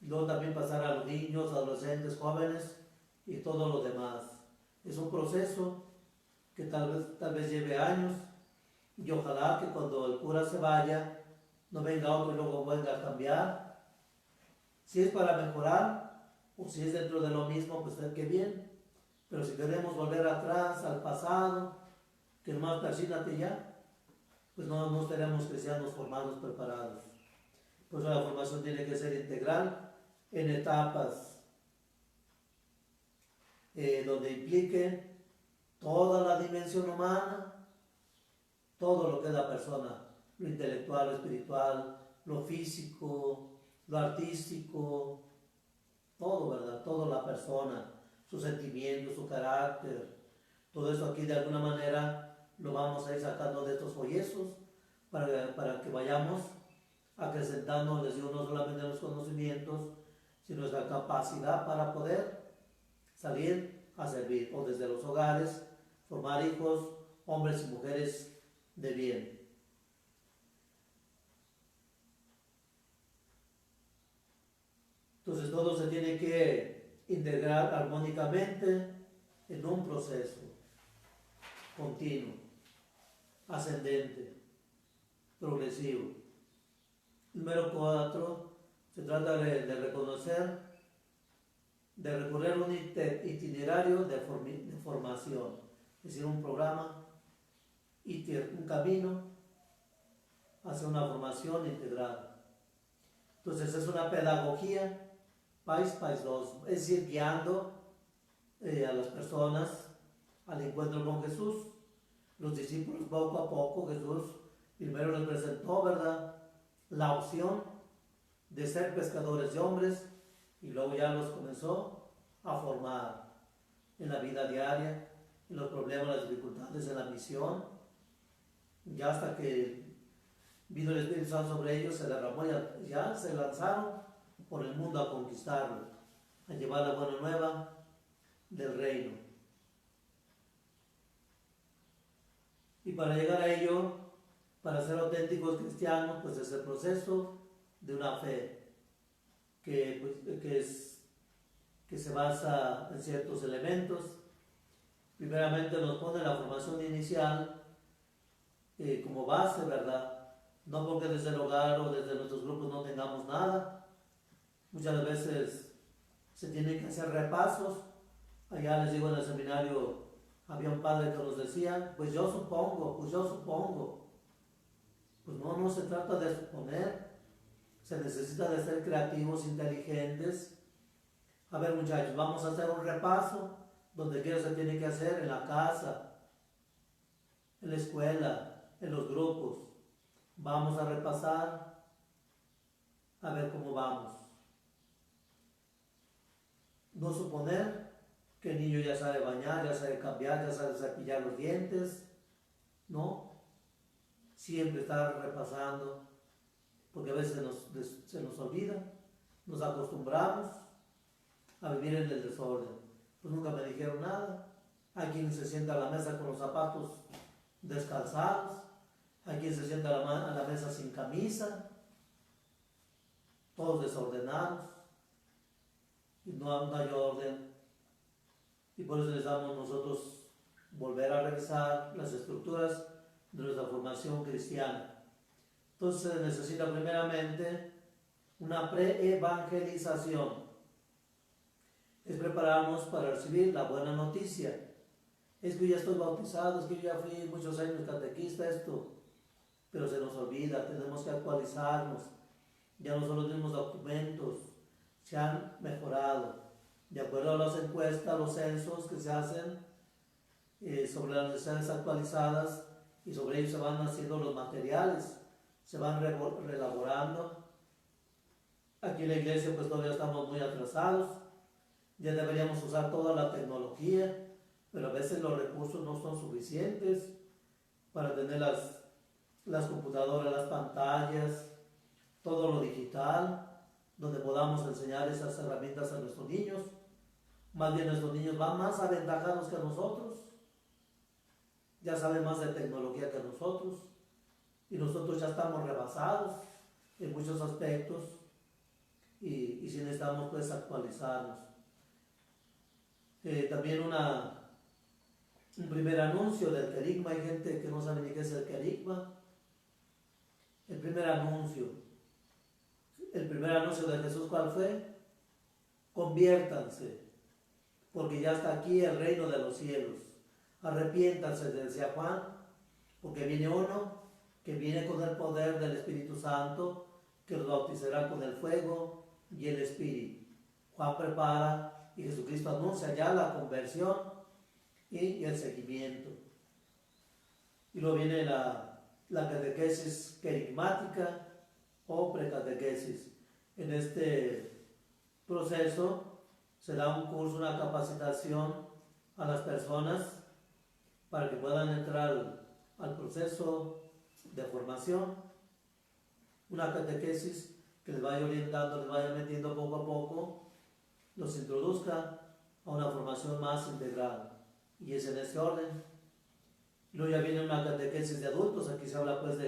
y luego también pasar a los niños, adolescentes, jóvenes y todo lo demás. Es un proceso que tal vez lleve años, y ojalá que cuando el cura se vaya no venga otro y luego venga a cambiar. Si es para mejorar o si es dentro de lo mismo, pues qué bien. Pero si queremos volver atrás al pasado, que nomás persínate ya, pues no estaremos cristianos formados, preparados. Pues la formación tiene que ser integral, en etapas donde implique toda la dimensión humana, todo lo que es la persona, lo intelectual, lo espiritual, lo físico, lo artístico, todo, ¿verdad? Toda la persona, sus sentimientos, su carácter, todo eso aquí de alguna manera lo vamos a ir sacando de estos folletos para que vayamos acrecentando, les digo, no solamente los conocimientos, sino nuestra capacidad para poder salir a servir, o desde los hogares, formar hijos, hombres y mujeres de bien. Entonces todo se tiene que integrar armónicamente en un proceso continuo, ascendente, progresivo. Número 4, se trata de reconocer, de recorrer un itinerario de formación, es decir, un programa, un camino hacia una formación integral. Entonces es una pedagogía, Pais 2, es decir, guiando a las personas al encuentro con Jesús. Los discípulos poco a poco, Jesús Primero les presentó, ¿verdad?, la opción de ser pescadores de hombres y luego ya los comenzó a formar en la vida diaria, en los problemas, las dificultades, en la misión, ya hasta que vino el Espíritu Santo sobre ellos, se derramó y ya se lanzaron por el mundo a conquistarlo, a llevar la buena nueva del reino. Y para llegar a ello, para ser auténticos cristianos, pues es el proceso de una fe que se basa en ciertos elementos. Primeramente nos pone la formación inicial como base, ¿verdad? No porque desde el hogar o desde nuestros grupos no tengamos nada. Muchas veces se tienen que hacer repasos. Allá les digo, en el seminario había un padre que nos decía, pues yo supongo. Pues no se trata de suponer, se necesita de ser creativos, inteligentes. A ver, muchachos, vamos a hacer un repaso, donde quiera se tiene que hacer, en la casa, en la escuela, en los grupos. Vamos a repasar, a ver cómo vamos. No suponer que el niño ya sabe bañar, ya sabe cambiar, ya sabe cepillar los dientes, no. Siempre estar repasando, porque a veces se nos olvida, nos acostumbramos a vivir en el desorden. Pues nunca me dijeron nada. Hay quien se sienta a la mesa con los zapatos descalzados, hay quien se sienta a la mesa sin camisa, todos desordenados, y no hay orden. Y por eso necesitamos nosotros volver a revisar las estructuras de nuestra formación cristiana. Entonces se necesita primeramente una pre-evangelización. Es prepararnos para recibir la buena noticia. Es que yo ya estoy bautizado, es que yo ya fui muchos años catequista, esto. Pero se nos olvida, tenemos que actualizarnos. Ya no son los mismos documentos, se han mejorado. De acuerdo a las encuestas, los censos que se hacen sobre las necesidades actualizadas, y sobre ello se van haciendo los materiales, se van reelaborando. Aquí en la iglesia pues todavía estamos muy atrasados, ya deberíamos usar toda la tecnología, pero a veces los recursos no son suficientes para tener las computadoras, las pantallas, todo lo digital, donde podamos enseñar esas herramientas a nuestros niños. Más bien nuestros niños van más aventajados que nosotros, ya saben más de tecnología que nosotros, y nosotros ya estamos rebasados en muchos aspectos, y si necesitamos pues actualizarnos. También un primer anuncio del querigma. Hay gente que no sabe ni qué es el querigma. El primer anuncio de Jesús, ¿cuál fue? Conviértanse, porque ya está aquí el reino de los cielos. Arrepiéntanse, decía Juan, porque viene uno que viene con el poder del Espíritu Santo, que los bautizará con el fuego y el Espíritu. Juan prepara y Jesucristo anuncia ya la conversión y el seguimiento. Y luego viene la catequesis querigmática o precatequesis. En este proceso se da un curso, una capacitación a las personas para que puedan entrar al proceso de formación, una catequesis que les vaya orientando, les vaya metiendo poco a poco, los introduzca a una formación más integral, y es en ese orden. Luego ya viene una catequesis de adultos. Aquí se habla pues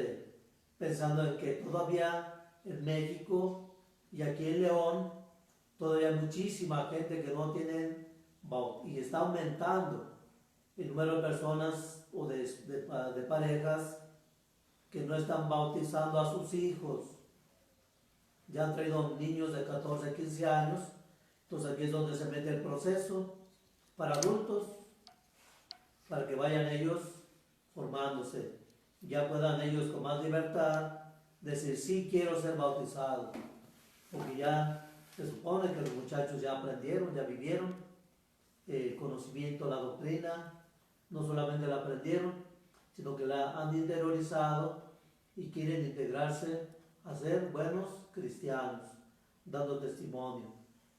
pensando en que todavía en México y aquí en León todavía hay muchísima gente que no tienen, y está aumentando el número de personas o de parejas que no están bautizando a sus hijos. Ya han traído niños de 14, 15 años, entonces aquí es donde se mete el proceso para adultos, para que vayan ellos formándose, ya puedan ellos con más libertad decir, sí quiero ser bautizado, porque ya se supone que los muchachos ya aprendieron, ya vivieron el conocimiento, la doctrina, no solamente la aprendieron, sino que la han interiorizado y quieren integrarse a ser buenos cristianos, dando testimonio.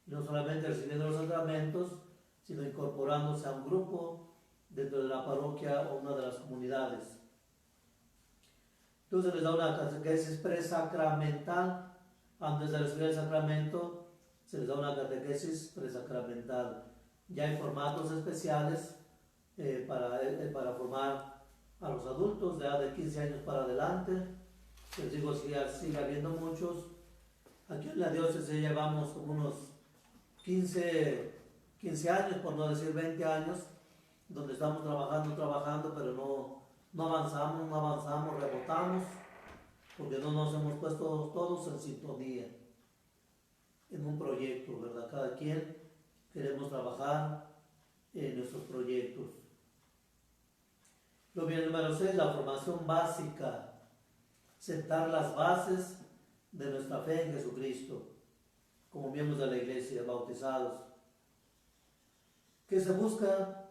Y no solamente recibiendo los sacramentos, sino incorporándose a un grupo dentro de la parroquia o una de las comunidades. Entonces les da una catequesis presacramental. Antes de recibir el sacramento, se les da una catequesis presacramental. Ya hay formatos especiales para formar a los adultos de edad de 15 años para adelante. Les digo, sigue habiendo muchos. Aquí en la diócesis llevamos como unos 15 años, por no decir 20 años, donde estamos trabajando, pero no avanzamos, rebotamos, porque no nos hemos puesto todos en sintonía, en un proyecto, ¿verdad? Cada quien queremos trabajar en nuestros proyectos. Lo bien número 6, la formación básica, sentar las bases de nuestra fe en Jesucristo, como miembros de la iglesia, bautizados. ¿Qué se busca?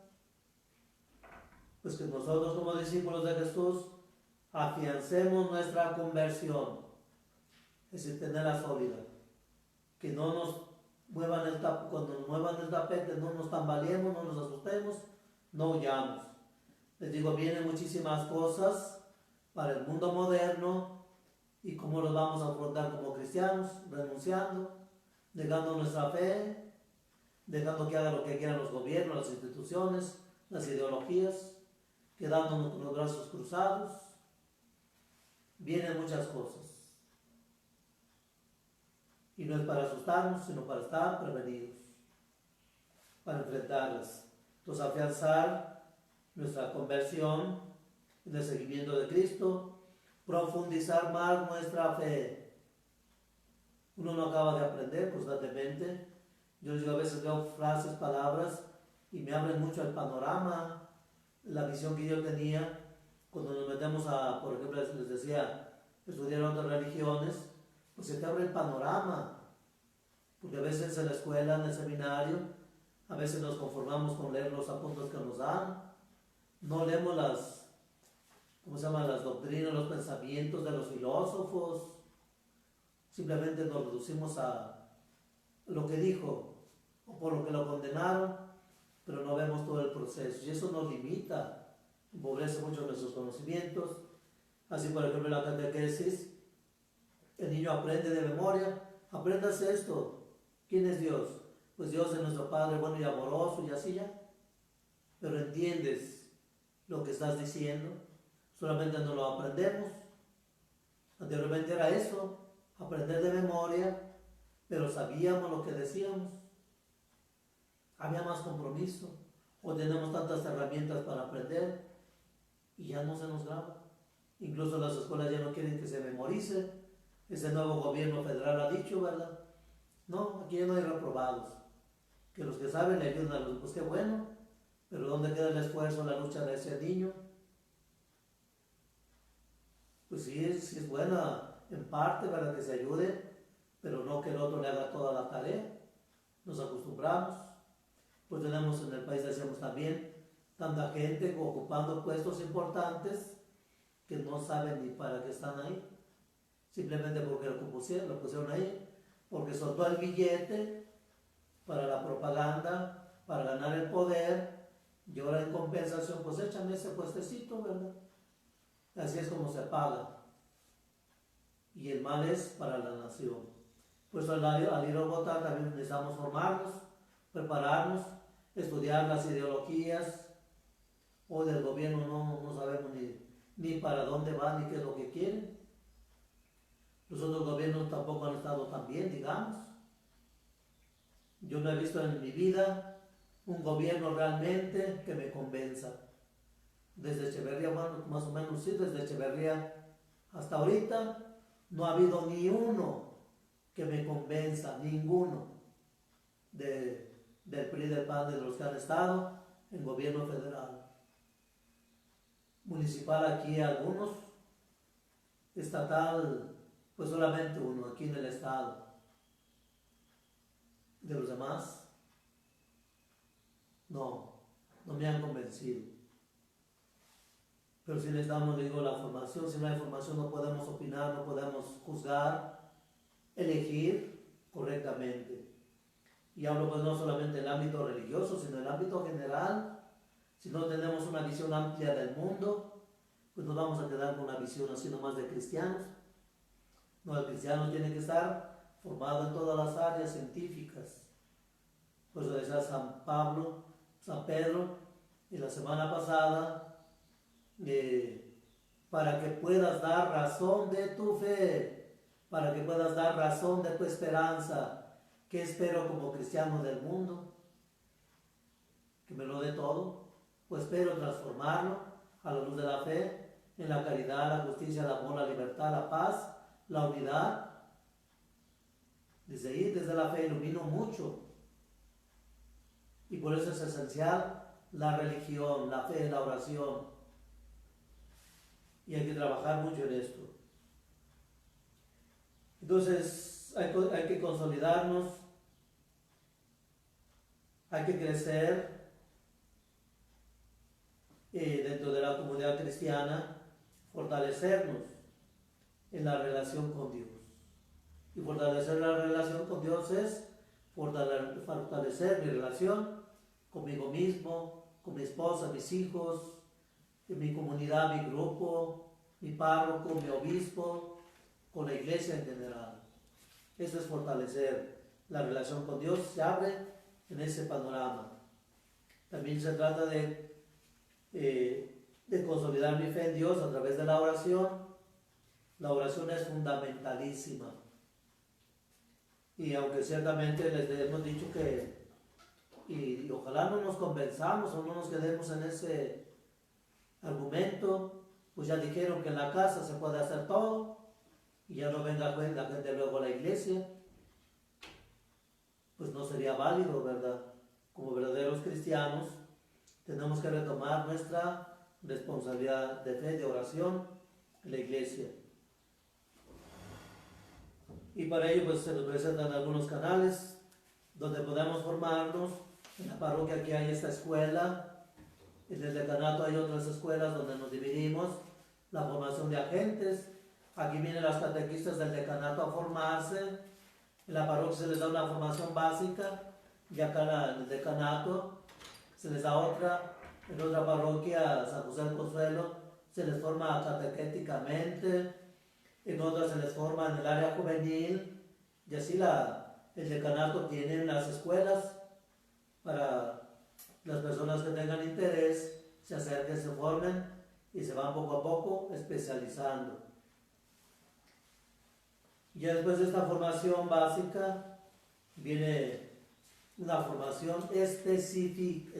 Pues que nosotros como discípulos de Jesús afiancemos nuestra conversión, es decir, tenerla sólida, que no nos muevan cuando nos muevan el tapete, no nos tambaleemos, no nos asustemos, no huyamos. Les digo, vienen muchísimas cosas para el mundo moderno y cómo los vamos a afrontar como cristianos, renunciando, negando nuestra fe, dejando que hagan lo que quieran los gobiernos, las instituciones, las ideologías, quedándonos con los brazos cruzados. Vienen muchas cosas. Y no es para asustarnos, sino para estar prevenidos, para enfrentarlas. Entonces, afianzar nuestra conversión en el seguimiento de Cristo, profundizar más nuestra fe. Uno no acaba de aprender constantemente. Yo les digo, a veces veo frases, palabras, y me abren mucho el panorama, la visión que yo tenía cuando nos metemos a, por ejemplo, les decía, estudiar otras religiones, pues se te abre el panorama, porque a veces en la escuela, en el seminario, a veces nos conformamos con leer los apuntes que nos dan, no leemos las doctrinas, los pensamientos de los filósofos, simplemente nos reducimos a lo que dijo, o por lo que lo condenaron, pero no vemos todo el proceso, y eso nos limita, empobrece mucho nuestros conocimientos. Así, por ejemplo, en la catequesis, el niño aprende de memoria, apréndase esto. ¿Quién es Dios? Pues Dios es nuestro Padre bueno y amoroso y así ya. Pero entiendes lo que estás diciendo, solamente no lo aprendemos. Anteriormente era eso, aprender de memoria, pero sabíamos lo que decíamos. Había más compromiso, o tenemos tantas herramientas para aprender y ya no se nos graba. Incluso las escuelas ya no quieren que se memorice. Ese nuevo gobierno federal ha dicho, ¿verdad? No, aquí ya no hay reprobados. Que los que saben le ayudan a los, pues qué bueno, pero ¿dónde queda el esfuerzo, la lucha de ese niño? Pues sí es buena en parte para que se ayude, pero no que el otro le haga toda la tarea. Nos acostumbramos. Pues tenemos en el país, decíamos también, tanta gente ocupando puestos importantes que no saben ni para qué están ahí. Simplemente porque lo pusieron ahí, porque soltó el billete para la propaganda, para ganar el poder, y ahora en compensación, pues échame ese puestecito, ¿verdad? Así es como se paga. Y el mal es para la nación. Pues al ir a votar también necesitamos formarnos, prepararnos, estudiar las ideologías. Hoy del gobierno no sabemos ni para dónde va, ni qué es lo que quieren. Los otros gobiernos tampoco han estado tan bien, digamos. Yo no he visto en mi vida un gobierno realmente que me convenza. Desde Echeverría, bueno, más o menos sí, desde Echeverría hasta ahorita, no ha habido ni uno que me convenza, ninguno del PRI, del PAN, de los que han estado en gobierno federal. Municipal aquí algunos, estatal pues solamente uno, aquí en el estado. De los demás, no me han convencido. Pero si les damos, digo, la formación, si no hay formación no podemos opinar, no podemos juzgar, elegir correctamente. Y hablo pues no solamente en el ámbito religioso, sino en el ámbito general. Si no tenemos una visión amplia del mundo, pues nos vamos a quedar con una visión así nomás de cristianos. No, el cristiano tiene que estar formado en todas las áreas científicas. Por eso decía San Pedro, y la semana pasada, para que puedas dar razón de tu fe, para que puedas dar razón de tu esperanza. ¿Qué espero como cristiano del mundo? Que me lo dé todo. Pues espero transformarlo a la luz de la fe, en la caridad, la justicia, el amor, la libertad, la paz, la unidad. Desde ahí, desde la fe, ilumino mucho. Y por eso es esencial la religión, la fe, la oración. Y hay que trabajar mucho en esto. Entonces, hay que consolidarnos, hay que crecer dentro de la comunidad cristiana, fortalecernos en la relación con Dios. Y fortalecer la relación con Dios es fortalecer mi relación conmigo mismo, con mi esposa, mis hijos, en mi comunidad, mi grupo, mi párroco, mi obispo, con la iglesia en general. Eso es fortalecer la relación con Dios, se abre en ese panorama. También se trata de consolidar mi fe en Dios a través de la oración. La oración es fundamentalísima. Y aunque ciertamente les hemos dicho que, y ojalá no nos convenzamos o no nos quedemos en ese argumento, pues ya dijeron que en la casa se puede hacer todo y ya no venga la gente luego a la iglesia, pues no sería válido, ¿verdad? Como verdaderos cristianos tenemos que retomar nuestra responsabilidad de fe, de oración en la iglesia. Y para ello pues se nos presentan algunos canales donde podemos formarnos. En la parroquia aquí hay esta escuela, en el decanato hay otras escuelas donde nos dividimos, la formación de agentes. Aquí vienen las catequistas del decanato a formarse. En la parroquia se les da una formación básica y acá en el decanato se les da otra. En otra parroquia, San José del Consuelo, se les forma catequéticamente. En otras se les forma en el área juvenil. Y así el decanato tiene las escuelas para las personas que tengan interés, se acerquen, se formen y se van poco a poco especializando. Y después de esta formación básica viene una formación específica,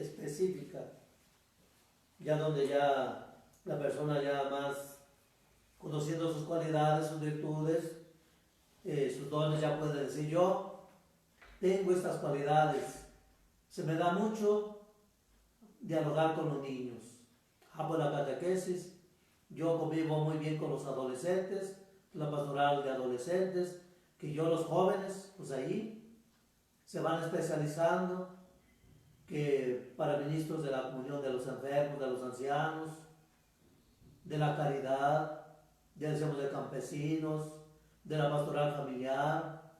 ya donde ya la persona ya más conociendo sus cualidades, sus virtudes, sus dones, ya puede decir: yo tengo estas cualidades, se me da mucho dialogar con los niños, hago la catequesis, yo convivo muy bien con los adolescentes, la pastoral de adolescentes, que yo los jóvenes, pues ahí se van especializando, que para ministros de la comunión de los enfermos, de los ancianos, de la caridad, ya decíamos de campesinos, de la pastoral familiar,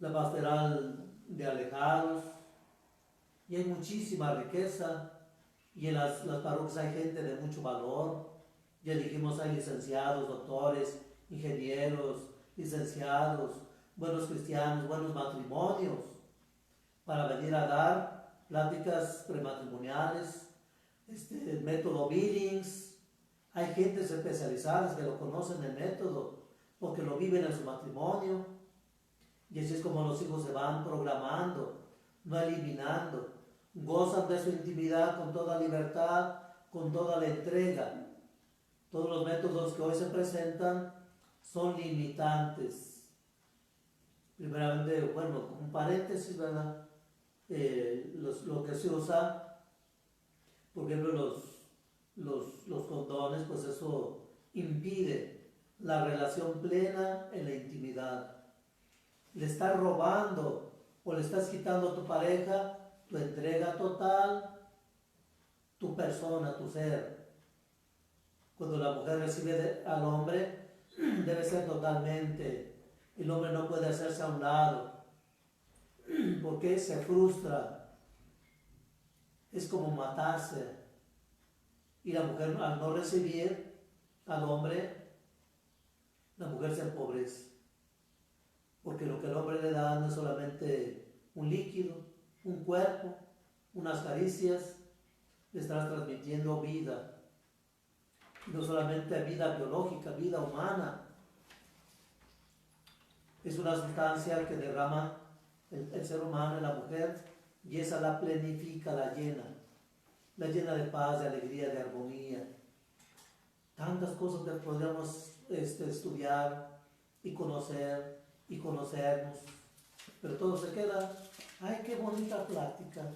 la pastoral de alejados, y hay muchísima riqueza, y en las parroquias hay gente de mucho valor. Ya dijimos, hay licenciados, doctores, ingenieros, licenciados, buenos cristianos, buenos matrimonios, para venir a dar pláticas prematrimoniales, método Billings. Hay gentes especializadas que lo conocen el método, porque lo viven en su matrimonio, y así es como los hijos se van programando, no eliminando, gozan de su intimidad con toda libertad, con toda la entrega. Todos los métodos que hoy se presentan son limitantes. Primeramente, bueno, un paréntesis, ¿verdad? Lo que se usa, por ejemplo, los condones, pues eso impide la relación plena en la intimidad. Le estás robando o le estás quitando a tu pareja tu entrega total, tu persona, tu ser. Cuando la mujer recibe al hombre, debe ser totalmente. El hombre no puede hacerse a un lado, porque se frustra. Es como matarse. Y la mujer, al no recibir al hombre, la mujer se empobrece. Porque lo que el hombre le da no es solamente un líquido, un cuerpo, unas caricias, le estás transmitiendo vida. No solamente vida biológica, vida humana. Es una sustancia que derrama el ser humano en la mujer y esa la plenifica, la llena de paz, de alegría, de armonía. Tantas cosas que podríamos estudiar y conocer y conocernos, pero todo se queda, ay, qué bonita plática.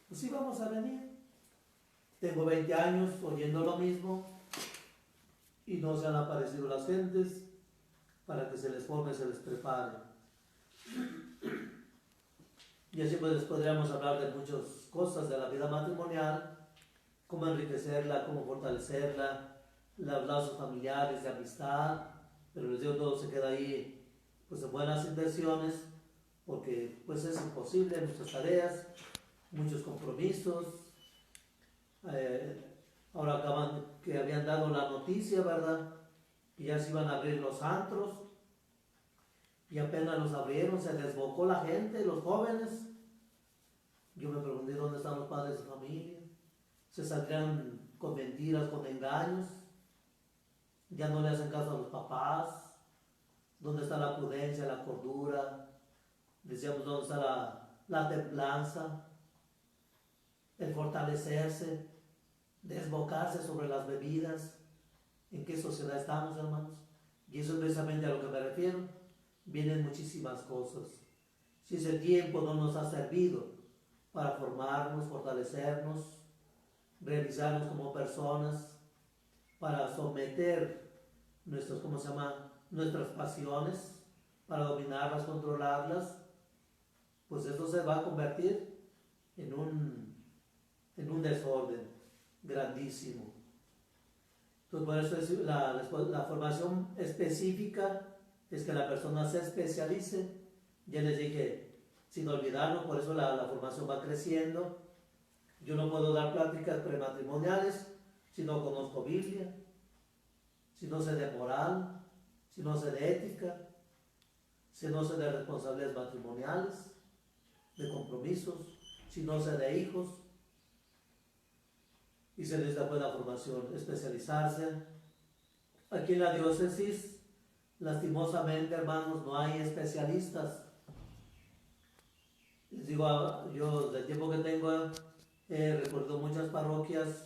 Pues sí, vamos a venir. Tengo 20 años oyendo lo mismo y no se han aparecido las gentes para que se les forme, se les prepare. Y así pues podríamos hablar de muchas cosas de la vida matrimonial, cómo enriquecerla, cómo fortalecerla, los lazos familiares, de amistad, pero les digo, todo se queda ahí pues en buenas intenciones, porque pues es imposible, muchas tareas, muchos compromisos. Ahora acaban que habían dado la noticia, ¿verdad? Que ya se iban a abrir los antros y apenas los abrieron, se desbocó la gente, los jóvenes. Yo me pregunté dónde están los padres de familia. Se saldrían con mentiras, con engaños. Ya no le hacen caso a los papás. ¿Dónde está la prudencia, la cordura? Decíamos, ¿dónde está la templanza? El fortalecerse, desbocarse sobre las bebidas. ¿En qué sociedad estamos, hermanos? Y eso es precisamente a lo que me refiero. Vienen muchísimas cosas. Si ese tiempo no nos ha servido para formarnos, fortalecernos, realizarnos como personas, para someter nuestras pasiones, para dominarlas, controlarlas, pues eso se va a convertir en un desorden grandísimo. Entonces, por eso la formación específica es que la persona se especialice. Ya les dije, sin olvidarlo, por eso la formación va creciendo. Yo no puedo dar pláticas prematrimoniales si no conozco Biblia, si no sé de moral, si no sé de ética, si no sé de responsabilidades matrimoniales, de compromisos, si no sé de hijos. Y se les da buena formación, especializarse. Aquí en la diócesis, lastimosamente, hermanos, no hay especialistas. Les digo, yo del tiempo que tengo, recuerdo muchas parroquias,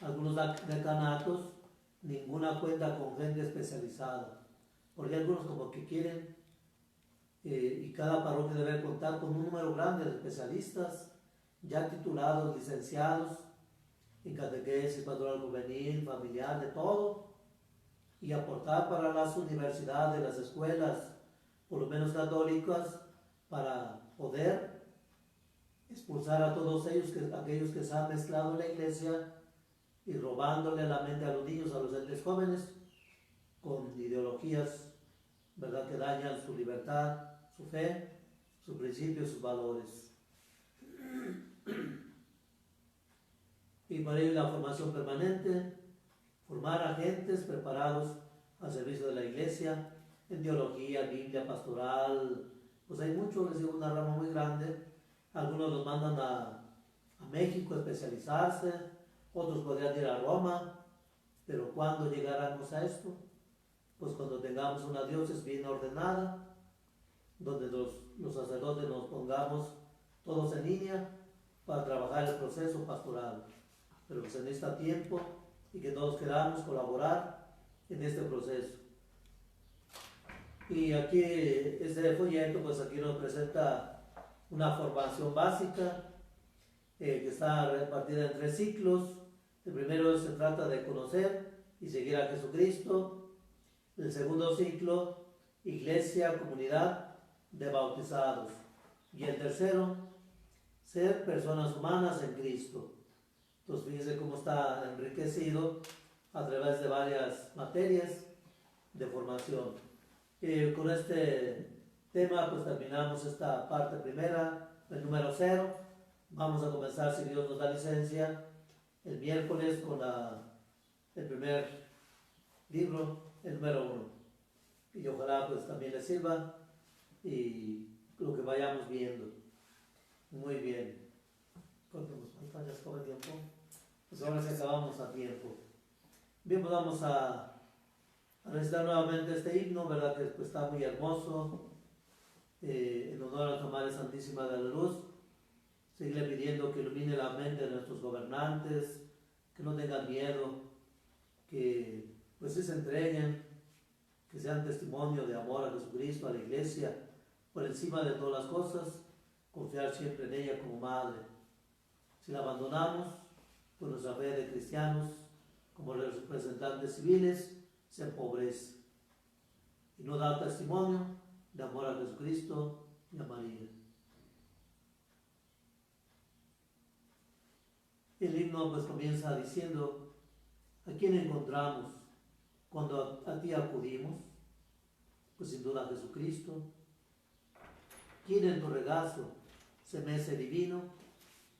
algunos decanatos, ninguna cuenta con gente especializada. Porque algunos como que quieren, y cada parroquia debe contar con un número grande de especialistas, ya titulados, licenciados, en catequesis, pastoral juvenil, familiar, de todo, y aportar para las universidades, las escuelas, por lo menos católicas, para poder expulsar a todos ellos, aquellos que se han mezclado en la iglesia y robándole la mente a los niños, a los entes jóvenes, con ideologías, ¿verdad?, que dañan su libertad, su fe, sus principios, sus valores. Y para ello la formación permanente, formar agentes preparados al servicio de la iglesia, en teología, Biblia, pastoral, pues hay muchos, les digo, una rama muy grande. Algunos los mandan a México a especializarse, otros podrían ir a Roma, pero ¿cuándo llegaremos a esto? Pues cuando tengamos una diócesis bien ordenada, donde los sacerdotes nos pongamos todos en línea para trabajar el proceso pastoral. Pero que se necesita tiempo y que todos queramos colaborar en este proceso. Y aquí este folleto, pues aquí nos presenta una formación básica que está repartida en 3 ciclos. El primero se trata de conocer y seguir a Jesucristo. El segundo ciclo, iglesia, comunidad de bautizados. Y el tercero, ser personas humanas en Cristo. Entonces fíjense cómo está enriquecido a través de varias materias de formación. Con este tema pues terminamos esta parte primera, el número 0. Vamos a comenzar, si Dios nos da licencia, el miércoles con el primer libro, el número 1. Y ojalá pues también les sirva y lo que vayamos viendo. Muy bien. ¿Cuánto nos falta? ¿Ya acaba el tiempo? Pues ahora sí acabamos a tiempo. Bien, pues vamos a recitar nuevamente este himno, ¿verdad? Que pues, está muy hermoso, en honor a nuestra Madre Santísima de la Luz. Seguirle pidiendo que ilumine la mente de nuestros gobernantes, que no tengan miedo, que pues sí se entreguen, que sean testimonio de amor a Jesucristo, a la Iglesia, por encima de todas las cosas, confiar siempre en ella como Madre. Si la abandonamos, pues nuestra fe de cristianos, como representantes civiles, se empobrece y no da testimonio de amor a Jesucristo y a María. El himno pues comienza diciendo: ¿a quién encontramos cuando a ti acudimos? Pues sin duda a Jesucristo. ¿Quién en tu regazo se mece divino?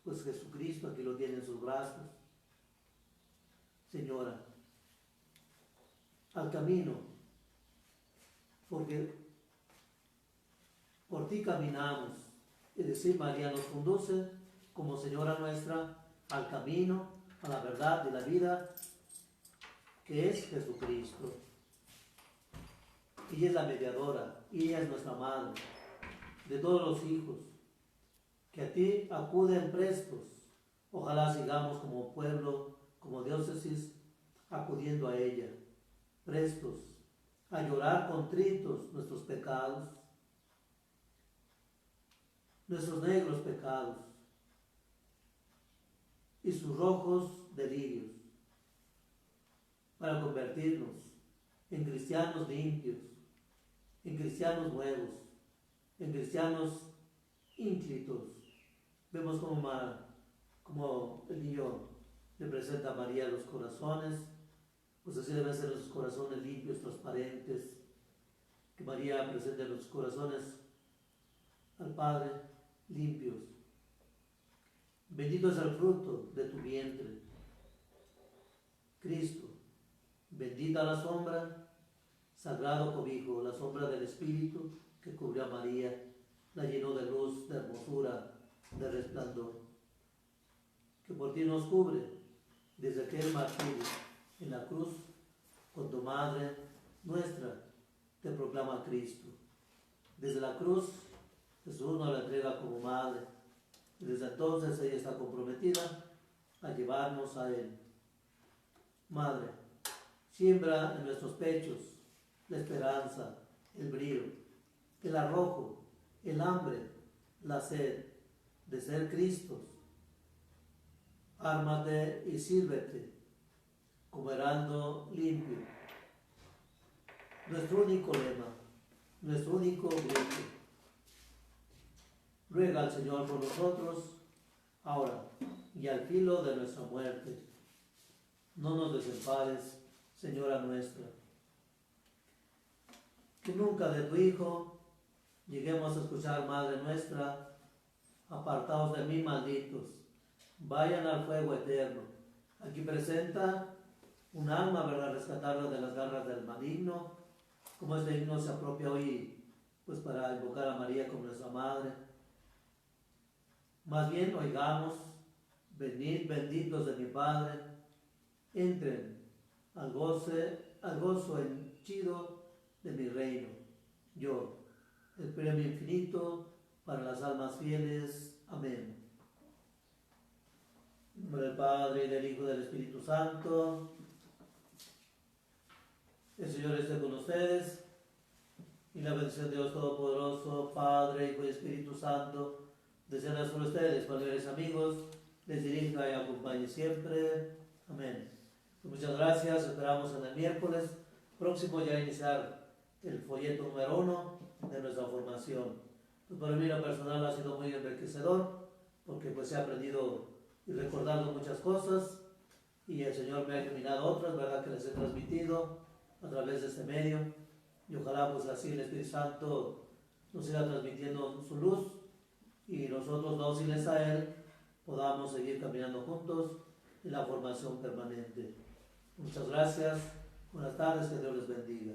Pues Jesucristo, aquí lo tiene en sus brazos. Señora, al camino, porque por ti caminamos, es decir, María nos conduce como Señora nuestra al camino, a la verdad de la vida, que es Jesucristo. Ella es la mediadora, y ella es nuestra madre, de todos los hijos, que a ti acuden prestos. Ojalá sigamos como pueblo, como diócesis, acudiendo a ella, prestos a llorar contritos nuestros pecados, nuestros negros pecados y sus rojos delirios, para convertirnos en cristianos limpios, en cristianos nuevos, en cristianos ínclitos. Vemos como el niño le presenta a María los corazones, pues así deben ser los corazones limpios, transparentes, que María presente los corazones al Padre limpios. Bendito es el fruto de tu vientre, Cristo. Bendita la sombra, sagrado cobijo, la sombra del Espíritu que cubrió a María, la llenó de luz, de hermosura, de resplandor. Que por ti nos cubre desde aquel martirio en la cruz, con tu Madre nuestra te proclama Cristo. Desde la cruz Jesús nos la entrega como Madre y desde entonces ella está comprometida a llevarnos a Él. Madre, siembra en nuestros pechos la esperanza, el brillo, el arrojo, el hambre, la sed de ser Cristos. Ármate y sírvete como heraldo limpio. Nuestro único lema, nuestro único grito. Ruega al Señor por nosotros, ahora y al filo de nuestra muerte. No nos desampares, Señora nuestra. Que nunca de tu Hijo lleguemos a escuchar, Madre nuestra: apartaos de mí, malditos, vayan al fuego eterno. Aquí presenta un alma, ¿verdad?, rescatarla de las garras del maligno, como este himno se apropia hoy, pues para invocar a María como nuestra Madre. Más bien oigamos: venid, benditos de mi Padre, entren al gozo henchido de mi reino. Yo, el premio infinito para las almas fieles. Amén. En nombre del Padre, y del Hijo, y del Espíritu Santo. El Señor esté con ustedes, y la bendición de Dios Todopoderoso, Padre, Hijo y Espíritu Santo, descienda sobre ustedes, familiares, amigos, les dirija y acompañe siempre. Amén. Pues muchas gracias, esperamos en el miércoles próximo ya iniciar el folleto número 1 de nuestra formación. Pues para mí lo personal ha sido muy enriquecedor, porque pues he aprendido y recordado muchas cosas, y el Señor me ha iluminado otras, ¿verdad? Que les he transmitido a través de este medio, y ojalá pues así el Espíritu Santo nos siga transmitiendo su luz y nosotros dóciles a Él podamos seguir caminando juntos en la formación permanente. Muchas gracias, buenas tardes, que Dios les bendiga.